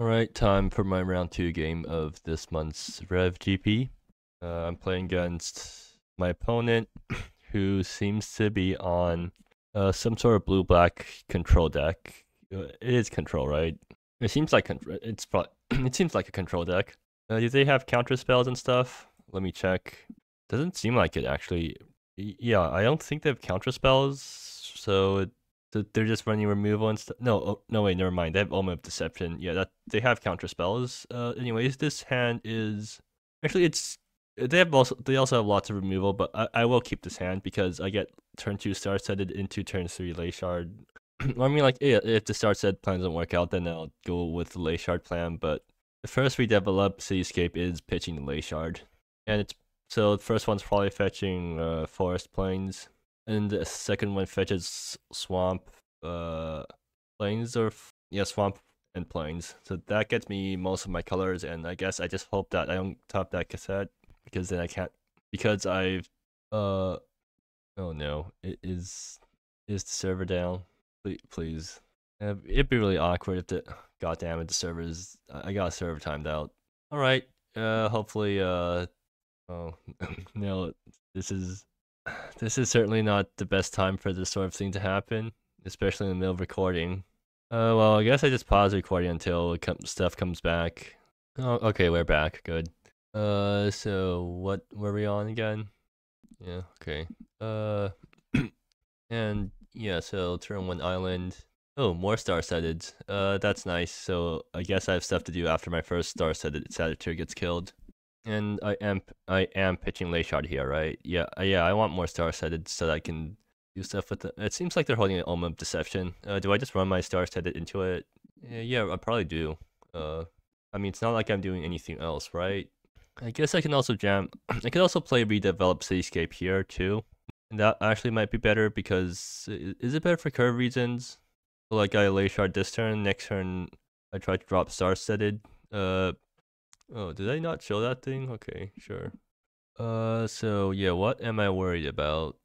Alright, time for my round 2 game of this month's Rev GP. I'm playing against my opponent, who seems to be on some sort of blue-black control deck. It is control, right? It seems like it's it seems like a control deck. Do they have counter spells and stuff? Let me check. Doesn't seem like it actually. Yeah, I don't think they have counter spells, so they're just running removal and stuff. No, no, wait, never mind. They have Omen of Deception. Yeah, that they have counter spells. Anyways, this hand is actually they also have lots of removal, but I will keep this hand because I get turn 2 star setted into turn 3 Lay Shard. I mean, like, yeah, if the star set plan doesn't work out, then I'll go with the Lay Shard plan. But the first redevelop Cityscape is pitching the Lay Shard, and it's so the first one's probably fetching Forest Plains, and the second one fetches Swamp Plains yeah, Swamp and Plains. So that gets me most of my colors, and I guess I just hope that I don't top that cassette because then I can't because I've oh no, is the server down? Please. It'd be really awkward if the goddamn it the servers I got a server timed out. All right. Hopefully oh no, this is this is certainly not the best time for this sort of thing to happen, especially in the middle of recording. Well, I guess I just pause recording until stuff comes back. Oh, okay, we're back. Good. So what were we on again? Yeah, okay. And yeah, so turn 1 island. Oh, more star-setted. That's nice. So I guess I have stuff to do after my first star-setted Satyr gets killed. And I am pitching Lay Shard here, right? Yeah, yeah. I want more star-setted so that I can do stuff with it. It seems like they're holding an Omen of Deception. Do I just run my star-setted into it? Yeah, I probably do. I mean, it's not like I'm doing anything else, right? I guess I can also jam. I could also play Redevelop Cityscape here too. And that actually might be better because is it better for curve reasons? So like I Lay Shard this turn, next turn I try to drop star-setted. Oh, did I not show that thing? Okay, sure. So yeah, what am I worried about?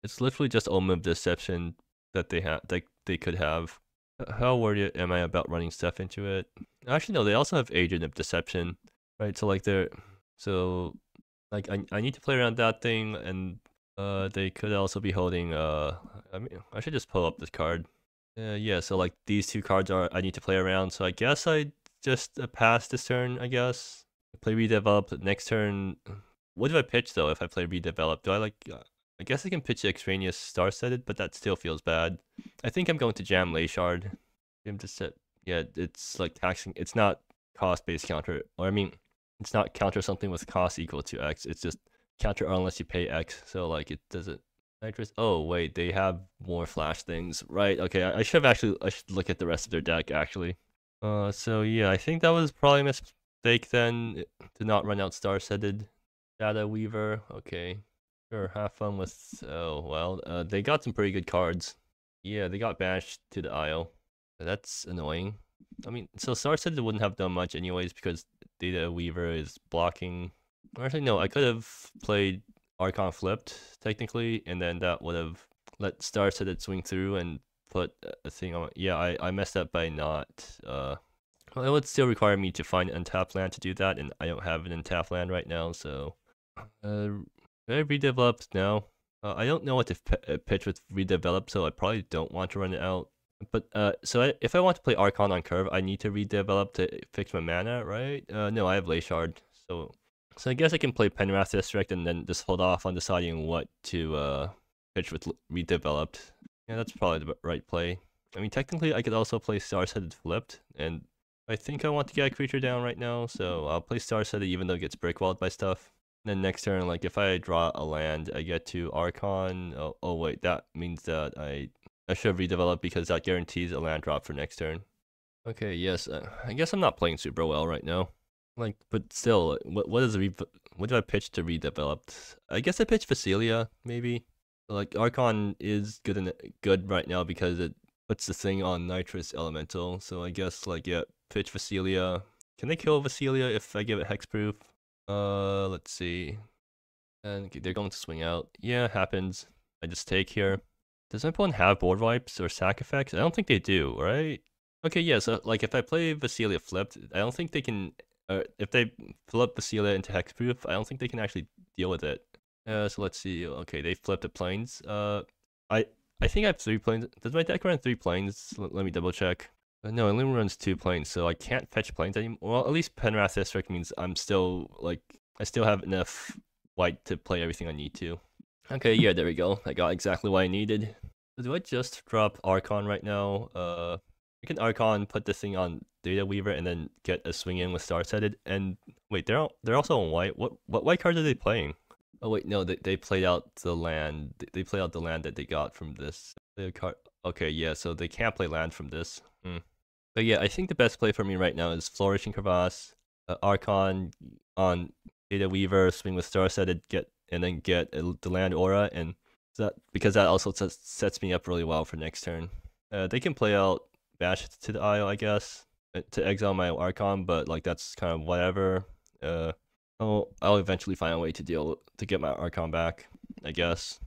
It's literally just Omen of Deception that they could have. How worried am I about running stuff into it? Actually, no, they also have Agent of Deception, right? So like I need to play around that thing, and they could also be holding I mean, I should just pull up this card. Yeah, so like these two cards I need to play around. So I guess I just pass this turn. I guess play redevelop next turn. What do I pitch though if I play redevelop? Do I like? I guess I can pitch extraneous star setted, but that still feels bad. I think I'm going to jam Lay Shard. I'm just set. Yeah, it's like taxing. It's not cost based counter, or I mean, it's not counter something with cost equal to X. It's just counter unless you pay X. So like it doesn't. Nitrous. Oh wait, they have more flash things, right? Okay, I should look at the rest of their deck actually. So yeah, I think that was probably a mistake then to not run out star-setted Data Weaver. Okay, sure, have fun with. Oh well, they got some pretty good cards. Yeah, they got banished to the Isle. That's annoying. I mean, so star-setted wouldn't have done much anyways because Data Weaver is blocking. Or actually, no, I could have played Archon flipped technically, and then that would have let star-setted swing through and put a thing on. Yeah, I messed up by not. Well, it would still require me to find an untapped land to do that, and I don't have an untapped land right now. So, I redeveloped now. I don't know what to pitch with redevelop, so I probably don't want to run it out. But if I want to play Archon on curve, I need to redevelop to fix my mana, right? No, I have Lay Shard, so I guess I can play Penwrath District and then just hold off on deciding what to pitch with redeveloped. Yeah, that's probably the right play. I mean, technically, I could also play Star-Setted Flipped, and I think I want to get a creature down right now, so I'll play Star-Setted even though it gets brickwalled by stuff. And then next turn, like if I draw a land, I get to Archon. Oh wait, that means that I should have redeveloped because that guarantees a land drop for next turn. Okay, yes, I guess I'm not playing super well right now. Like, but still, what do I pitch to redeveloped? I guess I pitch Vasilia, maybe. Like Archon is good right now because it puts the thing on Nitrous Elemental. So I guess like yeah, pitch Vasilia. Can they kill Vasilia if I give it hexproof? Let's see. And they're going to swing out. Yeah, happens. I just take here. Does my opponent have board wipes or sack effects? I don't think they do, right? Okay, yeah, so like if I play Vasilia flipped, I don't think they can. If they flip Vasilia into hexproof, I don't think they can actually deal with it. So let's see. Okay, they flipped the planes. I I think I have 3 planes. Does my deck run 3 planes? Let me double check. No, it only runs 2 planes, so I can't fetch planes anymore. Well, at least Penwrath District means I'm still like I still have enough white to play everything I need to. Okay, yeah, there we go. I got exactly what I needed. So do I just drop Archon right now? I can Archon, put this thing on Data Weaver, and then get a swing in with Star-Sighted. And wait, they're also on white. What white cards are they playing? Oh wait, no, they played out the land. They played out the land that they got from this. Card. Okay, yeah, so they can't play land from this. But yeah, I think the best play for me right now is Flourishing Crevasse, Archon on Data Weaver, swing with Star-Sighted, and then get the land aura, and because that also sets me up really well for next turn. They can play out Bash to the Isle, I guess, to exile my Archon, but like that's kind of whatever. I'll eventually find a way to get my Archon back, I guess.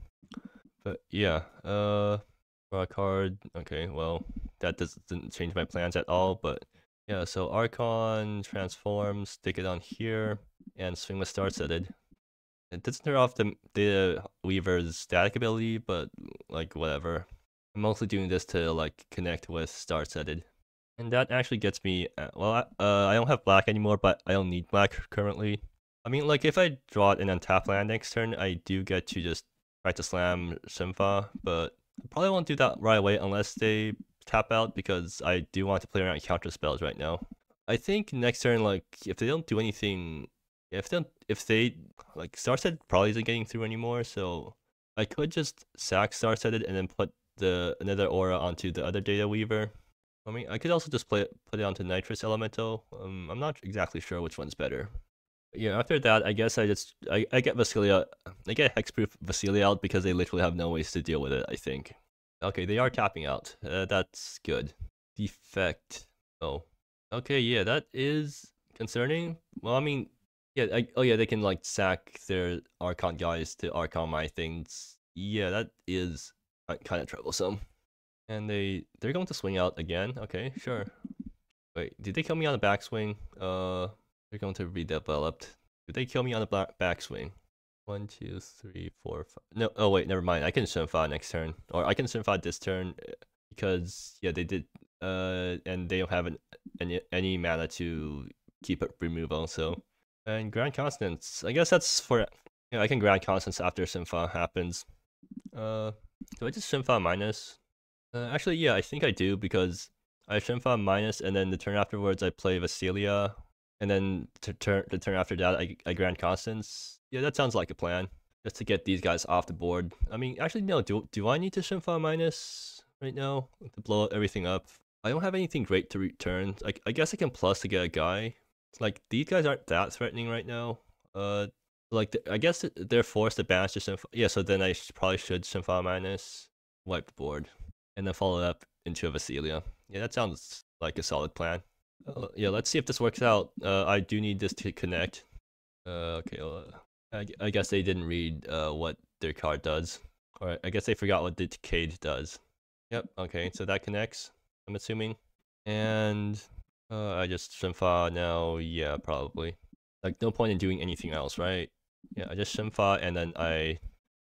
But yeah, draw a card. Okay, well that didn't change my plans at all, but yeah. So Archon transforms, stick it on here, and swing with Star-Sighted. It doesn't turn off the Weaver's static ability, but like whatever. I'm mostly doing this to like connect with Star-Sighted. And that actually gets me, well, I don't have black anymore, but I don't need black currently. I mean, like if I draw it and then tap land next turn, I do get to just try to slam Shinfa, but I probably won't do that right away unless they tap out, because I do want to play around counter spells right now. I think next turn, like if they don't do anything, if they like Star-Sighted probably isn't getting through anymore, so I could just sack Star-Sighted and then put another aura onto the other Data Weaver. I mean, I could also just put it onto Nitrous Elemental. I'm not exactly sure which one's better. Yeah, after that, I guess I get Vasilia, I get Hexproof Vasilia out because they literally have no ways to deal with it, I think. Okay, they are tapping out. That's good. Defect. Oh. Okay, yeah, that is concerning. Well, I mean, yeah, oh yeah, they can like sack their Archon guys to Archon my things. Yeah, that is kind of troublesome. And they're going to swing out again. Okay, sure. Wait, did they kill me on the backswing? They're going to redeveloped. Did they kill me on the backswing? 1, 2, 3, 4, 5. No, oh wait, never mind. I can Shinfa next turn, or I can Shinfa this turn because yeah, they did. And they don't have any mana to keep it removal. So, and Grand Constance. I guess that's for. Yeah, I can Grand Constance after Shinfa happens. Do I just Shinfa minus? Actually, yeah, I think I do, because I Shinfa minus, and then the turn afterwards I play Vasilia, and then the turn after that I Grand Constance. Yeah, that sounds like a plan. Just to get these guys off the board. I mean, actually, no. Do I need to Shinfa minus right now to blow everything up? I don't have anything great to return. I guess I can plus to get a guy. Like these guys aren't that threatening right now. Like I guess they're forced to banish the Shinfa. Yeah, so then I probably should Shinfa minus, wipe the board, and then follow it up into a Vasilia. Yeah, that sounds like a solid plan. Yeah, let's see if this works out. I do need this to connect. Okay, I guess they didn't read what their card does. Or I guess they forgot what the Decade does. Yep, okay, so that connects, I'm assuming. And I just Shinfa now, yeah, probably. Like, no point in doing anything else, right? Yeah, I just Shinfa and then I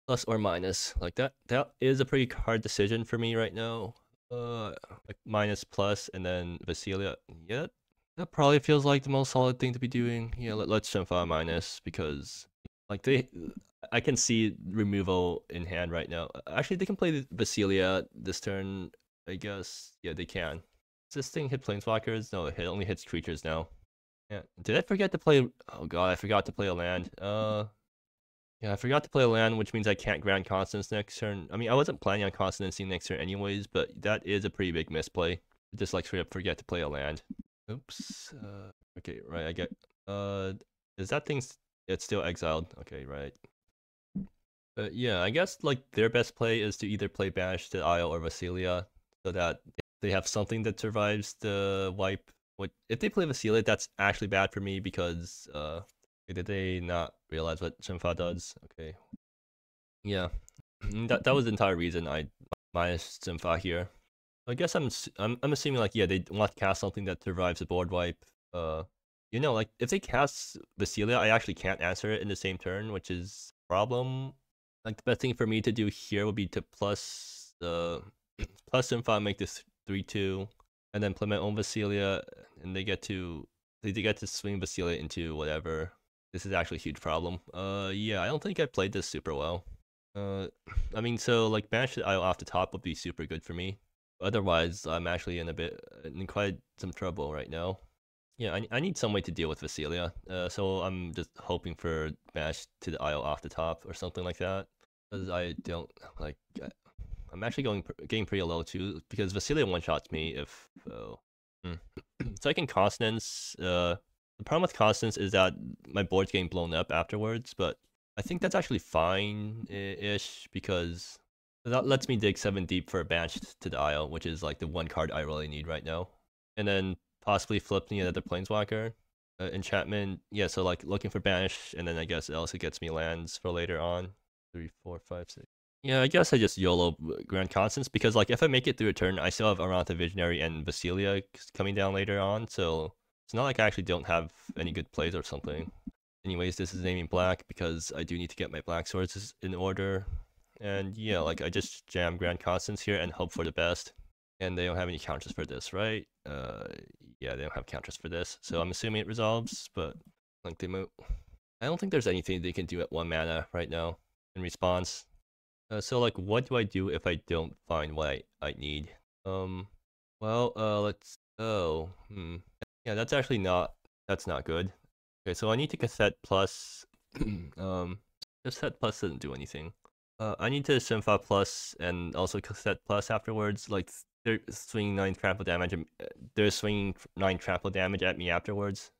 plus or minus. Like that is a pretty hard decision for me right now. Like minus plus and then Vasilia. Yeah, that probably feels like the most solid thing to be doing. Yeah, let's Shinfa minus, because like I can see removal in hand right now. Actually, they can play the Vasilia this turn, I guess. Yeah, they can. Does this thing hit planeswalkers? No, it only hits creatures now. Yeah. Did I forget to play? Oh god, I forgot to play a land. Yeah, I forgot to play a land, which means I can't Grand Constance next turn. I mean, I wasn't planning on Constancing next turn anyways, but that is a pretty big misplay. Just like straight up forget to play a land. Oops. Okay, right. I get. Is that thing? It's still exiled. Okay, right. But yeah, I guess like their best play is to either play Banish to Isle or Vasilia, so that they have something that survives the wipe. If they play Vasilia, that's actually bad for me, because did they not realize what Shinfa does? Okay. Yeah. that was the entire reason I minus Shinfa here. I guess I'm assuming like yeah they want to cast something that survives a board wipe. You know like if they cast Vasilia, I actually can't answer it in the same turn, which is a problem. Like the best thing for me to do here would be to plus plus Simfa, make this 3/2, and then play my own Vasilia, and they get to swing Vasilia into whatever. This is actually a huge problem. Yeah, I don't think I played this super well. Uh, I mean, so like banish the IO off the top would be super good for me. Otherwise, I'm actually in quite some trouble right now. Yeah, I need some way to deal with Vasilia. So I'm just hoping for banish to the IO off the top or something like that. Because I don't like. I'm actually getting pretty low too because Vasilia one shots me if. So I can Consonance. The problem with Constance is that my board's getting blown up afterwards, but I think that's actually fine-ish because that lets me dig 7 deep for a banish to the IO, which is like the one card I really need right now. And then possibly flip me another Planeswalker. Enchantment, yeah, so like looking for banish, and then I guess it also gets me lands for later on. 3, 4, 5, 6. Yeah, I guess I just YOLO Grand Constance because like if I make it through a turn, I still have Amarantha Visionary and Vasilia coming down later on, so it's not like I actually don't have any good plays or something. Anyways, this is naming black because I do need to get my black swords in order. And yeah, like I just jam Grand Constance here and hope for the best. And they don't have any counters for this, right? Yeah, they don't have counters for this. So I'm assuming it resolves, but like they move. I don't think there's anything they can do at 1 mana right now in response. So like what do I do if I don't find what I need? Well, let's yeah, that's not good. Okay, so I need to cassette plus cassette plus doesn't do anything. I need to Simfa plus and also cassette plus afterwards. Like they're swinging 9 trample damage and they're swinging 9 trample damage at me afterwards.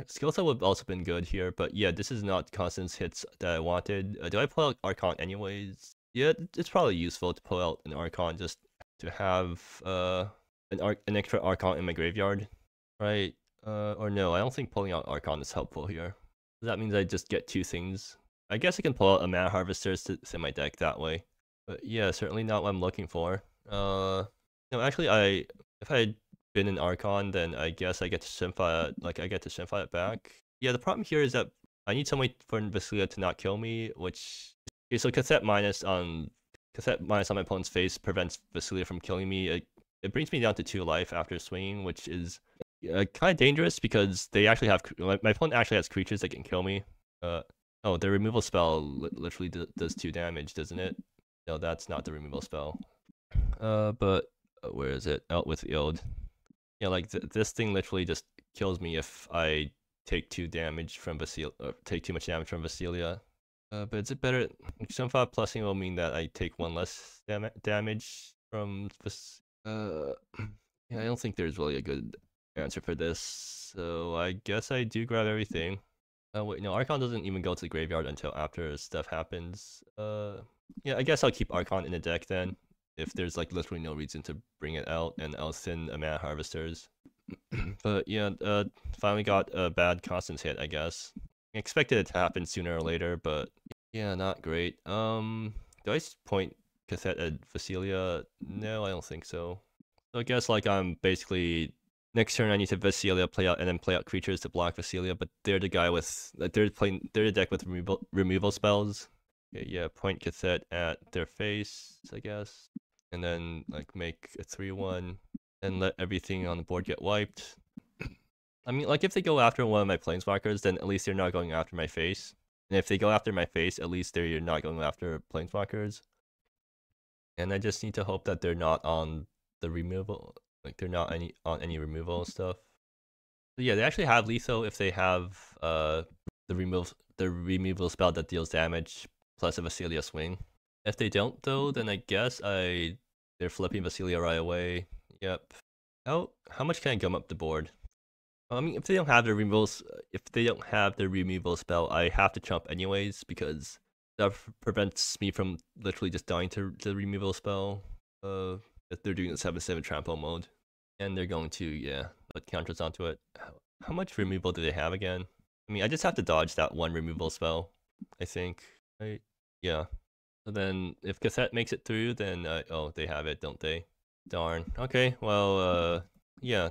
Skill set would have also been good here, but yeah, this is not constant hits that I wanted. Do I pull out Archon anyways? Yeah, it's probably useful to pull out an Archon just to have an extra Archon in my graveyard, right? Or no, I don't think pulling out Archon is helpful here. That means I just get 2 things. I guess I can pull out a Mana Harvester to set my deck that way. But yeah, certainly not what I'm looking for. No, actually, if I had been an Archon, then I guess I get to Simfa, I get to Simfa it back. Yeah, the problem here is that I need some way for Vasilia to not kill me, which... Okay, so cassette minus on my opponent's face prevents Vasilia from killing me. It brings me down to 2 life after swinging, which is kind of dangerous because they actually have... My opponent actually has creatures that can kill me. Oh, the removal spell literally does 2 damage, doesn't it? No, that's not the removal spell. But where is it? Out with Ild. Yeah, like this thing literally just kills me if I take 2 damage from Vasilia, take too much damage from Vasilia. But is it better? Sunfa plussing will mean that I take 1 less damage from yeah, I don't think there's really a good answer for this. So I guess I do grab everything. Wait, no, Archon doesn't even go to the graveyard until after stuff happens. Yeah, I guess I'll keep Archon in the deck then, if there's like literally no reason to bring it out, and I'll send a Mana Harvesters. But yeah, finally got a bad Constance hit, I guess. I expected it to happen sooner or later, but yeah, not great. Do I point cassette at Vasilia? No, I don't think so. So I guess like I'm basically... Next turn I need to Vasilia play out creatures to block Vasilia, but they're the guy with they're the deck with removal spells. Okay, yeah, point cassette at their face, I guess. And then like make a 3/1 and let everything on the board get wiped. I mean, like if they go after one of my Planeswalkers, then at least they're not going after my face. And if they go after my face, at least they're not going after Planeswalkers. And I just need to hope that they're not on the removal. Like they're not on any removal stuff. But yeah, they actually have lethal if they have the removal spell that deals damage plus a Vasilia swing. If they don't though, then I guess they're flipping Vasilia right away. Yep. How much can I gum up the board? I mean, if they don't have the removal spell, I have to chump anyways because that prevents me from literally just dying to the removal spell. If they're doing the 7/7 trample mode, and they're going to put counters onto it. How much removal do they have again? I mean, I just have to dodge that 1 removal spell, I think. Right? Yeah. So then, if cassette makes it through, then oh, they have it, don't they? Darn. Okay, well, yeah.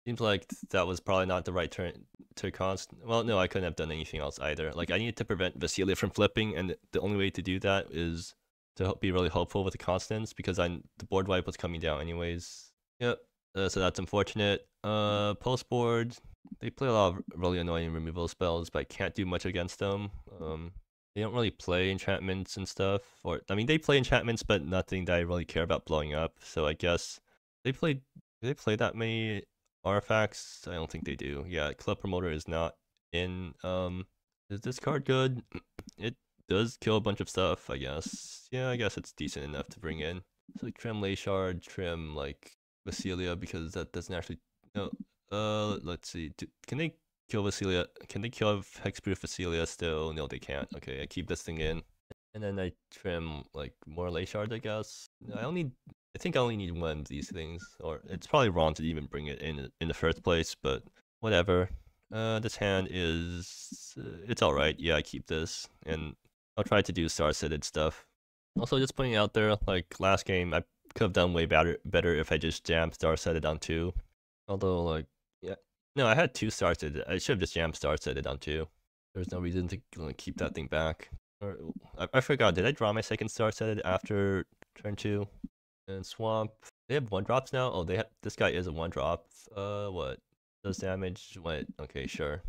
Seems like that was probably not the right turn to const. Well, no, I couldn't have done anything else either. Like, I needed to prevent Vasilia from flipping, and the only way to do that is to be really hopeful with the constants because the board wipe was coming down anyways. Yep. So that's unfortunate. Post board, they play a lot of really annoying removal spells, but I can't do much against them. They don't really play enchantments and stuff, or I mean, they play enchantments, but nothing that I really care about blowing up. So I guess they play. Do they play that many artifacts? I don't think they do. Yeah, Club Promoter is not in. Is this card good? It does kill a bunch of stuff, I guess. Yeah, I guess it's decent enough to bring in. So like, trim Leyshard, trim like Vasilia because that doesn't actually. No. Let's see. Can they kill Vasilia? Can they kill Hexproof Vasilia still? No, they can't. Okay, I keep this thing in. And then I trim like more Leyshard, I guess. I think I only need one of these things, or it's probably wrong to even bring it in the first place, but whatever. This hand is it's all right. Yeah, I keep this, and I'll try to do star-setted stuff. Also, just putting out there, like last game, I could have done way better if I just jammed star-setted on 2. Although, like, yeah, no, I had 2 star-setted. I should have just jammed star-setted on 2. There's no reason to keep that thing back. Or I forgot. Did I draw my second star-setted after turn 2? And swamp. They have 1-drops now. Oh, this guy is a 1-drop. What does damage? What? Okay, sure.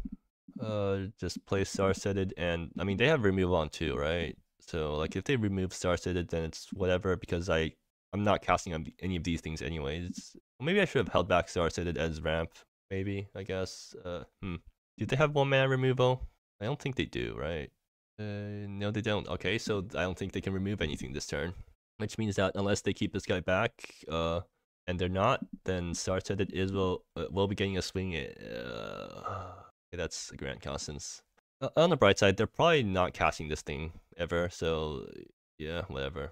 Just play star-setted, and I mean they have removal on 2, right? So like if they remove star-setted, then it's whatever because I'm not casting on any of these things anyways. Well, maybe I should have held back star-setted as ramp. Maybe I guess. Do they have 1-mana removal? I don't think they do, right? No, they don't. Okay, so I don't think they can remove anything this turn. Which means that unless they keep this guy back, and they're not, then star-setted will be getting a swing. Okay, that's Grand Constance. On the bright side, they're probably not casting this thing ever, so yeah, whatever.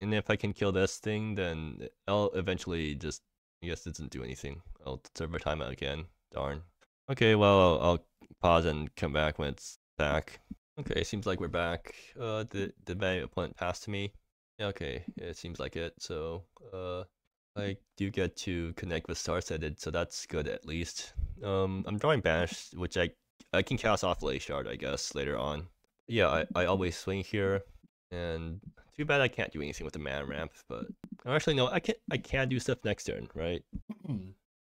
And if I can kill this thing, then I'll eventually just, I guess it doesn't do anything. I'll server timeout again. Darn. Okay, well, I'll pause and come back when it's back. Okay, seems like we're back. Did my opponent pass to me? Yeah, okay, it seems like it. So, I do get to connect with star-setted, so that's good at least. I'm drawing Banish, which I can cast off Leyshard, I guess, later on. Yeah, I always swing here, and too bad I can't do anything with the mana ramp, but actually no, I can do stuff next turn, right?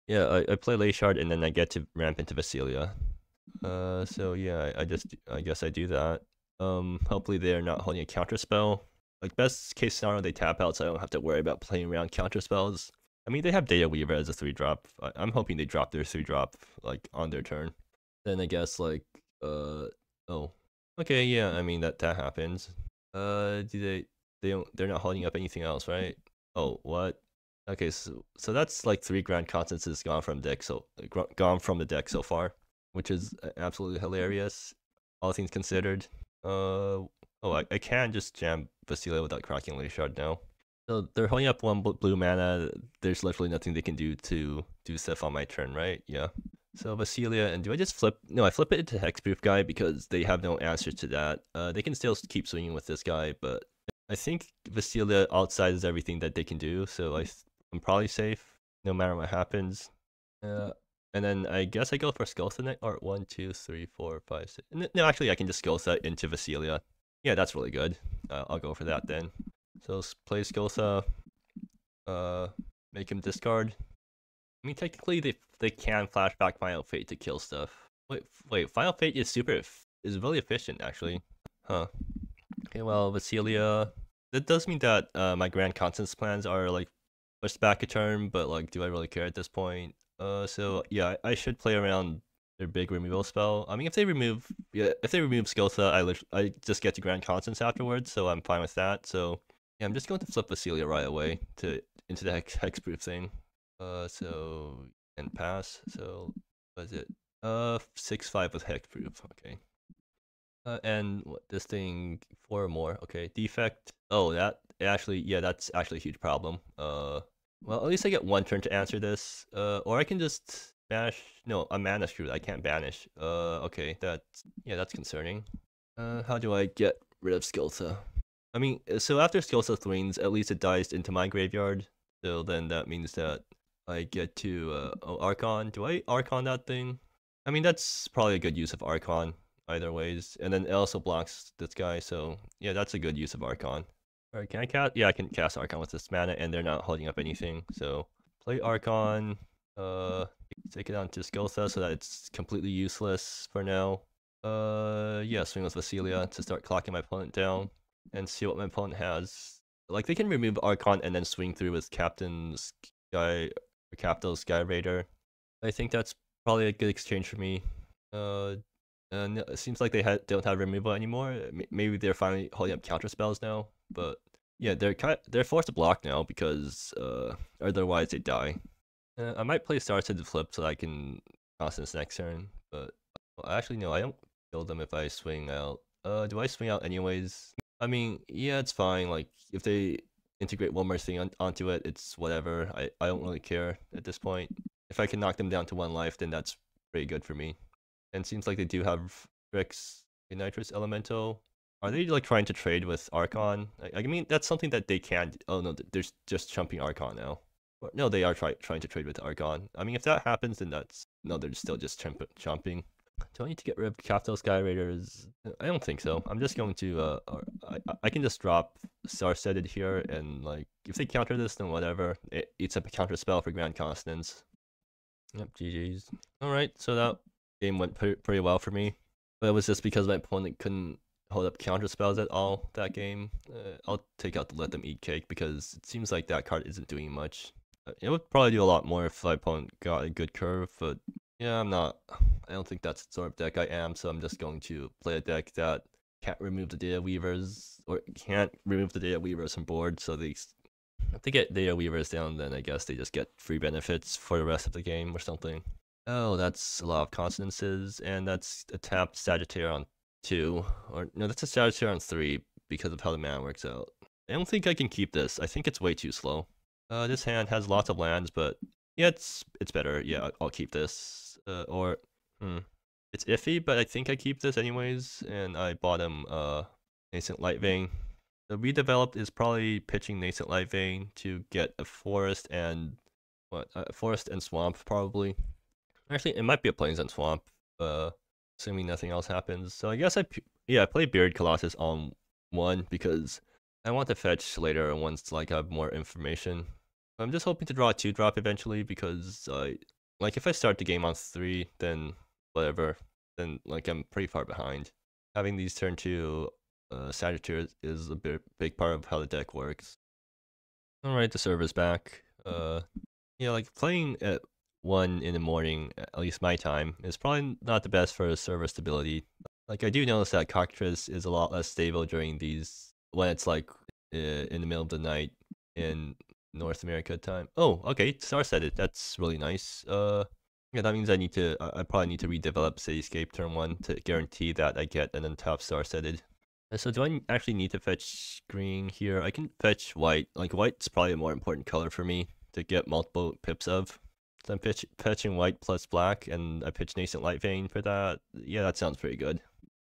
Yeah, I play Leyshard and then I get to ramp into Vasilia. So yeah, I guess I do that. Hopefully they're not holding a counter spell. Like best case scenario, they tap out, so I don't have to worry about playing around counter spells. I mean, they have Data Weaver as a 3-drop. I'm hoping they drop their 3-drop like on their turn. Then I guess like oh, okay, yeah. I mean that happens. They're not holding up anything else, right? Oh, what? Okay, so that's like 3 Grand Constances gone from deck, so gone from the deck so far, which is absolutely hilarious, all things considered. Oh, I can just jam Vasilia without cracking Leyshard now. So they're holding up 1 blue mana. There's literally nothing they can do to do stuff on my turn, right? Yeah. So Vasilia, and do I just flip? No, I flip it into Hexproof guy because they have no answer to that. They can still keep swinging with this guy, but I think Vasilia outsides everything that they can do, so I'm probably safe no matter what happens. And then I guess I go for Skulltha next, or 1, 2, 3, 4, 5, 6. No, actually I can just Skulltha into Vasilia. Yeah, that's really good. I'll go for that then. So play Skulltha, make him discard. I mean, technically they can flashback Final Fate to kill stuff. Wait, Final Fate is is really efficient actually. Huh. Okay, well, Vasilia. That does mean that my Grand Constance plans are like pushed back a turn, but like, do I really care at this point? So yeah, I should play around their big removal spell. I mean, if they remove Skulltha, I just get to Grand Constance afterwards, so I'm fine with that. So yeah, I'm just going to flip Vasilia right away into the hexproof thing. So and pass. So what is it? 6/5 with hexproof. Okay. And what, this thing 4 or more. Okay, defect. Oh, that's actually a huge problem. Well, at least I get 1 turn to answer this. Or I can just banish. No, a mana screw. I can't banish. Okay, that's concerning. How do I get rid of Skulltha? I mean, so after Skillset Thwings, at least it dies into my graveyard. So then that means that I get to Archon. Do I Archon that thing? I mean, that's probably a good use of Archon either ways. And then it also blocks this guy, so yeah, that's a good use of Archon. Alright, can I cast? Yeah, I can cast Archon with this mana, and they're not holding up anything. So play Archon, take it on to Skiltha so that it's completely useless for now. Yeah, swing with Vasilia to start clocking my opponent down and see what my opponent has. Like, they can remove Archon and then swing through with Captain Sky, or Capital Sky Raider. I think that's probably a good exchange for me. And it seems like they don't have removal anymore. Maybe they're finally holding up counter spells now, but yeah, they're forced to block now because otherwise they die. I might play Star to the flip so that I can Constance next turn, but well, actually no, I don't kill them if I swing out. Do I swing out anyways? I mean, yeah, it's fine. Like, if they integrate one more thing onto it, it's whatever. I don't really care at this point. If I can knock them down to 1 life, then that's pretty good for me. And seems like they do have Strix Nitrous Elemental. Are they like trying to trade with Archon? I mean, that's something that they can't. Oh no, they're just chumping Archon now. No, they are trying to trade with Archon. I mean, if that happens, then that's no, they're still just chomping. Do I need to get rid of Capital Sky Raiders? I don't think so. I'm just going to I can just drop Star-Studded here, and like if they counter this, then whatever. It eats up a counter spell for Grand Constance. Yep, GG's. All right, so that game went pretty well for me, but it was just because my opponent couldn't hold up counter spells at all that game. I'll take out the Let Them Eat Cake because it seems like that card isn't doing much. It would probably do a lot more if my opponent got a good curve, but yeah, I don't think that's the sort of deck I am, so I'm just going to play a deck that can't remove the Data Weavers, or can't remove the Data Weavers from board, so if they get Data Weavers down, then I guess they just get free benefits for the rest of the game or something. Oh, that's a lot of consonances, and that's a tapped Sagittaire on 2. Or, no, that's a Sagittaire on 3 because of how the mana works out. I don't think I can keep this. I think it's way too slow. This hand has lots of lands, but yeah, it's better. Yeah, I'll keep this. It's iffy, but I think I keep this anyways, and I bought him Nascent Lightvein. The redeveloped is probably pitching Nascent Lightvein to get a forest and forest and swamp probably. Actually, it might be a Plains and Swamp, assuming nothing else happens. So I guess I play Bearded Colossus on 1 because I want to fetch later once like I have more information. I'm just hoping to draw a 2-drop eventually because like if I start the game on 3, then whatever, then like I'm pretty far behind. Having these turn 2 Sagittarius is a big part of how the deck works. Alright, the server's back. Yeah, like playing at 1 in the morning, at least my time, is probably not the best for server stability. Like, I do notice that Cockatrice is a lot less stable during these, when it's like in the middle of the night in North America time. Oh, okay, Star-Studded, that's really nice. Yeah, that means I probably need to redevelop Cityscape turn 1 to guarantee that I get an untap Star-Studded. So do I actually need to fetch green here? I can fetch white. Like, white's probably a more important color for me to get multiple pips of. So I'm fetching white plus black, and I pitch Nascent Lightvein for that. Yeah, that sounds pretty good.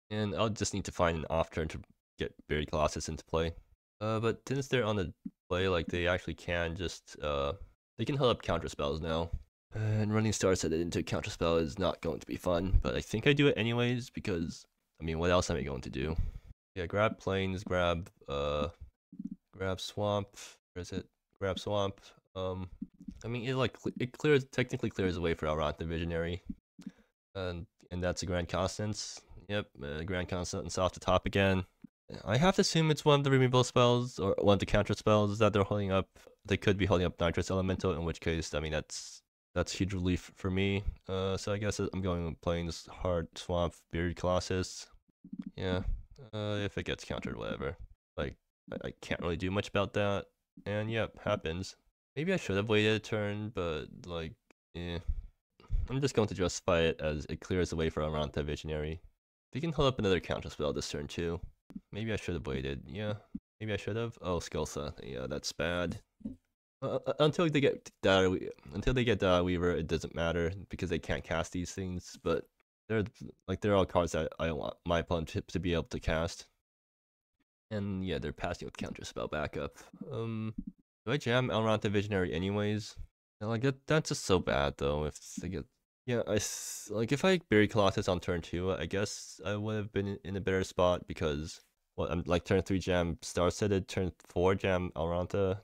And I'll just need to find an off turn to get Bearded Colossus into play. But since they're on the play, like, they actually can just, they can hold up counter spells now. And running Star-Studded into a counter spell is not going to be fun, but I think I do it anyways because, I mean, what else am I going to do? Yeah, grab Plains, grab Swamp. Where is it? Grab Swamp. I mean, it technically clears the way for Elrond the Visionary, and that's a Grand Constance. Yep, Grand Constance off the top again. I have to assume it's one of the removal spells or one of the counter spells that they're holding up. They could be holding up Nitrous Elemental, in which case, I mean, that's huge relief for me. So I guess I'm going with Plains, Heart, Swamp, Bearded Colossus. Yeah, if it gets countered, whatever. Like, I can't really do much about that. And yep, happens. Maybe I should have waited a turn, but like, yeah. I'm just going to justify it as it clears the way for Elrond the Visionary. They can hold up another counterspell this turn too. Maybe I should have waited. Yeah, maybe I should have. Oh, Skiltha. Yeah, that's bad. Until they get Data Weaver, it doesn't matter because they can't cast these things. But they're all cards that I want my opponent to be able to cast. And yeah, they're passing with counterspell backup. Do I jam Elrond the Visionary anyways? Like that's just so bad though. If they get yeah, like if I bury Colossus on turn 2, I guess I would have been in a better spot because I'm like turn 3 jam Starseted, turn 4 jam Alranta.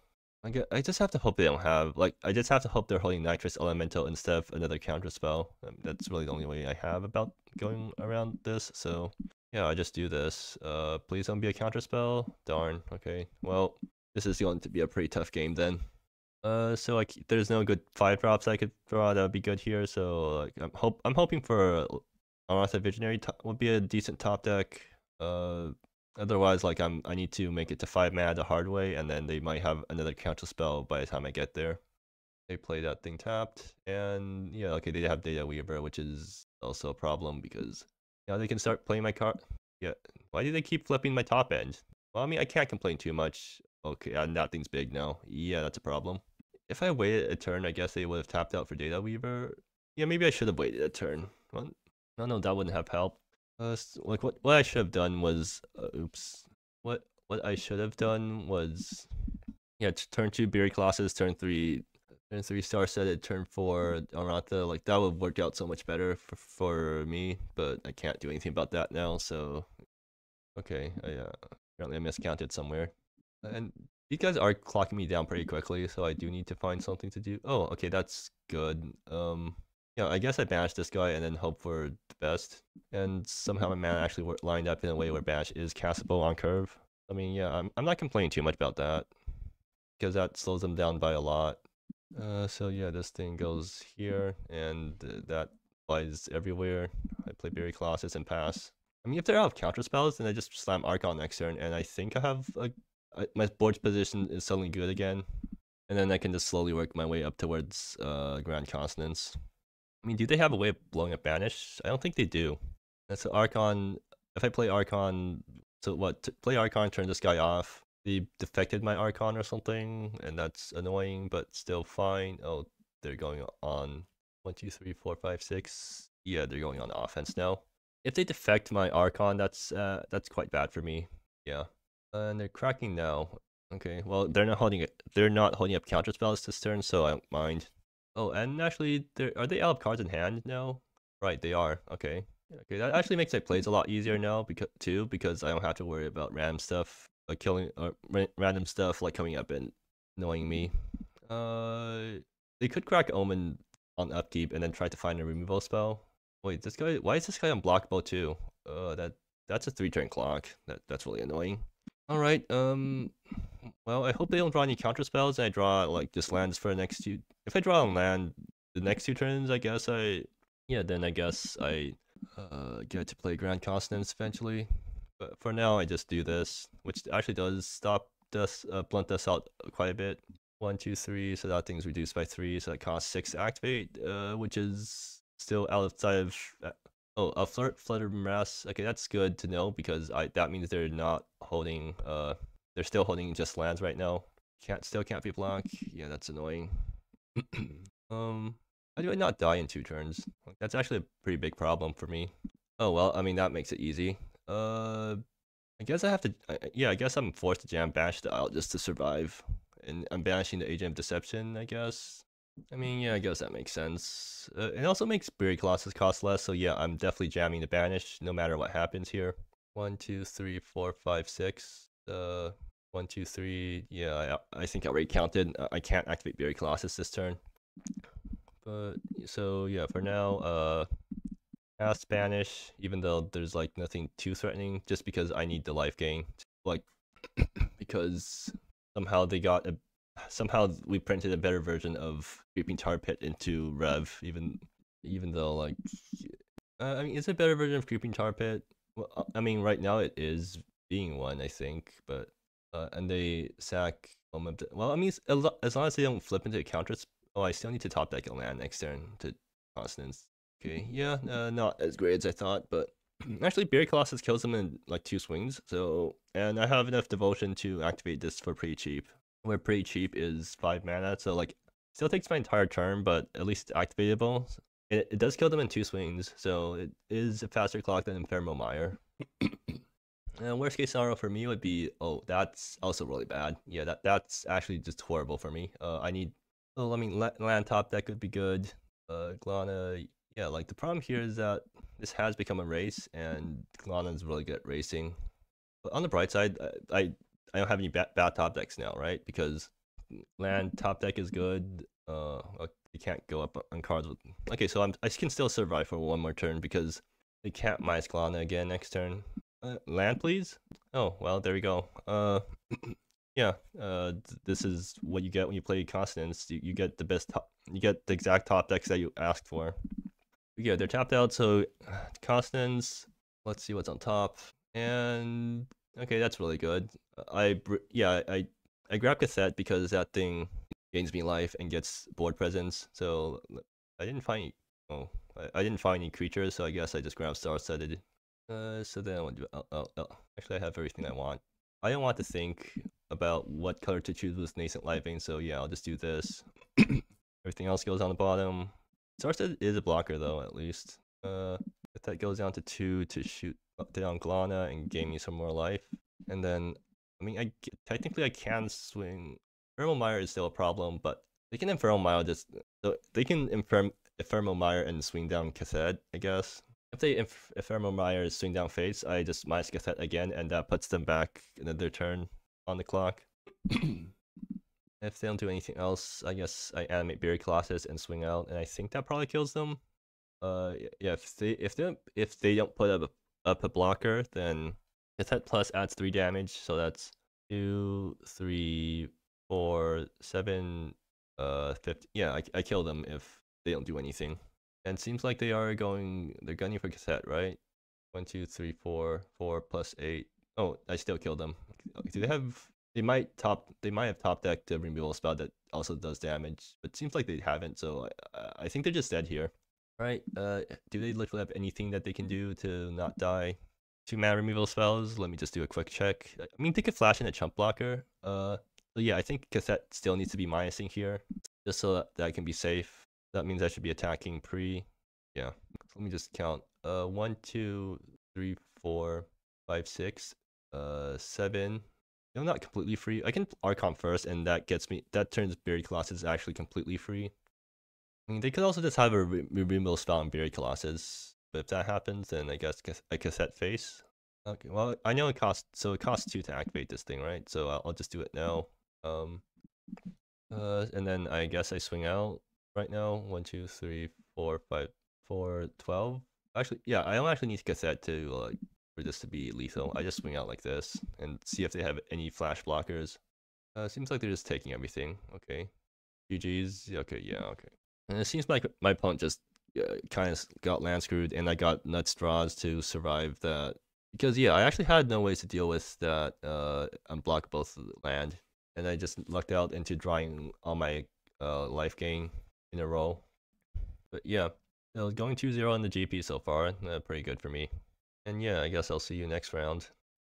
I just have to hope they don't have I just have to hope they're holding Nitrous Elemental instead of another counterspell. That's really the only way I have about going around this. So yeah, I just do this. Please don't be a counterspell. Darn. Okay. Well, this is going to be a pretty tough game then. So like, there's no good 5-drops I could draw that would be good here. So like, I'm hoping for Alrantha Visionary would be a decent top deck. Otherwise, like I need to make it to 5 mana the hard way, and then they might have another counter spell by the time I get there. They play that thing tapped, and yeah, okay, they have Data Weaver, which is also a problem because now they can start playing my card. Yeah, why do they keep flipping my top end? Well, I mean, I can't complain too much. Okay, and that thing's big now. Yeah, that's a problem. If I waited a turn, I guess they would have tapped out for Data Weaver. Yeah, maybe I should have waited a turn. Well, no, that wouldn't have helped. Like what I should have done was, oops. What I should have done was, yeah, turn 2 Beery Colossus, turn 3 Starseted, turn 4 Alrantha. Like that would work out so much better for me, but I can't do anything about that now. So, okay, apparently I miscounted somewhere, and these guys are clocking me down pretty quickly, so I do need to find something to do. Oh, okay, that's good. Yeah, I guess I banish this guy and then hope for the best. And somehow my mana actually lined up in a way where banish is castable on curve. I mean, yeah, I'm not complaining too much about that because that slows them down by a lot. So yeah, this thing goes here, and that flies everywhere. I play Beery Colossus and pass. I mean, if they're out of counter spells, then I just slam Archon next turn, and I think I have my board's position is suddenly good again, and then I can just slowly work my way up towards Grand Consonance. I mean, do they have a way of blowing up Banish? I don't think they do. And so Archon, if I play Archon, so what, play Archon, turn this guy off. They defected my Archon or something, and that's annoying, but still fine. Oh, they're going on 1, 2, 3, 4, 5, 6. Yeah, they're going on offense now. If they defect my Archon, that's quite bad for me. Yeah. And they're cracking now. Okay, well, they're not holding up counter spells this turn, so I don't mind. Oh, and actually, are they out of cards in hand now? Right, they are. Okay. Okay, that actually makes my plays a lot easier now because I don't have to worry about random stuff, like random stuff like coming up and annoying me. They could crack Omen on upkeep and then try to find a removal spell. Wait, this guy. Why is this guy unblockable too? That's a 3-turn clock. That's really annoying. All right. Well, I hope they don't draw any counter spells, and I draw like just lands for the next 2. If I draw a land the next 2 turns, I guess I get to play Grand Consonance eventually. But for now, I just do this, which actually does stop this blunt us out quite a bit. 1, 2, 3. So that thing's reduced by 3, so that costs 6 to activate, which is still outside of. Oh, a Flutter Morass. Okay, that's good to know because that means they're not holding. They're still holding just lands right now. Still can't be blocked. Yeah, that's annoying. How do I not die in 2 turns? That's actually a pretty big problem for me. Oh well, I mean that makes it easy. I guess I have to. Yeah, I guess I'm forced to jam Bash out just to survive, and I'm banishing the Agent of Deception. I guess. I mean, yeah, I guess that makes sense. It also makes Beery Colossus cost less, so yeah, I'm definitely jamming the Banish no matter what happens here. 1, 2, 3, 4, 5, 6. 1, 2, 3. Yeah, I think I already counted. I can't activate Beery Colossus this turn. But so yeah, for now, pass Banish, even though there's like nothing too threatening, just because I need the life gain. Like because somehow we printed a better version of Creeping Tar Pit into Rev, even though like I mean, is it a better version of Creeping Tar Pit? Well, I mean, right now it is being one, I think, but and they sack well, I mean, as long as they don't flip into counters. Oh, I still need to top deck a land next turn to Consonance. Okay, yeah, not as great as I thought, but actually Beery Colossus kills them in like 2 swings, so and I have enough devotion to activate this for pretty cheap. Where pretty cheap is 5 mana, so like still takes my entire turn, but at least activatable. It does kill them in 2 swings, so it is a faster clock than Inferno Mire. Worst case scenario for me would be, oh, that's also really bad. Yeah, that's actually just horrible for me. I need, oh, I mean, land top deck would be good. Glana, yeah, like the problem here is that this has become a race, and Glana's really good at racing. But on the bright side, I don't have any bad top decks now, right? Because land top deck is good. You can't go up on cards with. Okay, so I can still survive for one more turn because they can't minus Glana again next turn. Land, please. Oh well, there we go. Yeah. This is what you get when you play Consonance. You get the best. You get the exact top decks that you asked for. Yeah, they're tapped out. So Consonance. Let's see what's on top. And okay, that's really good. I grab Cassette because that thing gains me life and gets board presence. So I didn't find I didn't find any creatures, so I guess I just grabbed Star Studded. So then I want to do actually I have everything I want. I don't want to think about what color to choose with Nascent Livein, so yeah, I'll just do this. Everything else goes on the bottom. Star Studded is a blocker though, at least. If that goes down to 2 to shoot down Glana and gain me some more life. And then, I mean, technically I can swing. Ephemeral Mire is still a problem, but they can Infernal Mire so they can Ephemeral Mire and swing down Cassette, I guess. If they Ephemeral Mire swing down Fates, I just minus Cassette again, and that puts them back another turn on the clock. If they don't do anything else, I guess I animate Buried Colossus and swing out, and I think that probably kills them. Yeah, if they don't put up a blocker, then Cassette plus adds 3 damage, so that's 2, 3, 4, 7, 50. Yeah, I kill them if they don't do anything. And it seems like they're gunning for Cassette, right? 1, 2, 3, 4, 4 plus 8. Oh, I still kill them. Do they have? They might have top decked the removal spell that also does damage, but it seems like they haven't. So I think they're just dead here. Right, do they literally have anything that they can do to not die? 2-mana removal spells, let me just do a quick check. I mean, they could flash in a chump blocker. So yeah, I think Cassette still needs to be minusing here, just so that can be safe. That means I should be attacking pre. Yeah, let me just count. 1, 2, 3, 4, 5, 6, 7. No, not completely free. I can Archon first, and that turns Buried Colossus actually completely free. I mean, they could also just have a removal spell on Buried Colossus, but if that happens, then I guess a Cassette face. Okay, well, I know it costs 2 to activate this thing, right? So I'll just do it now. And then I guess I swing out right now. 1, 2, 3, 4, 5, 4, 12. Actually, yeah, I don't actually need Cassette to for this to be lethal. I just swing out like this and see if they have any flash blockers. Seems like they're just taking everything. Okay. GG's. Okay, yeah, okay. And it seems like my opponent just kind of got land screwed, and I got nut straws to survive that. Because yeah, I actually had no ways to deal with that unblock both land, and I just lucked out into drawing all my life gain in a row. But yeah, going 2-0 on the GP so far, pretty good for me. And yeah, I guess I'll see you next round.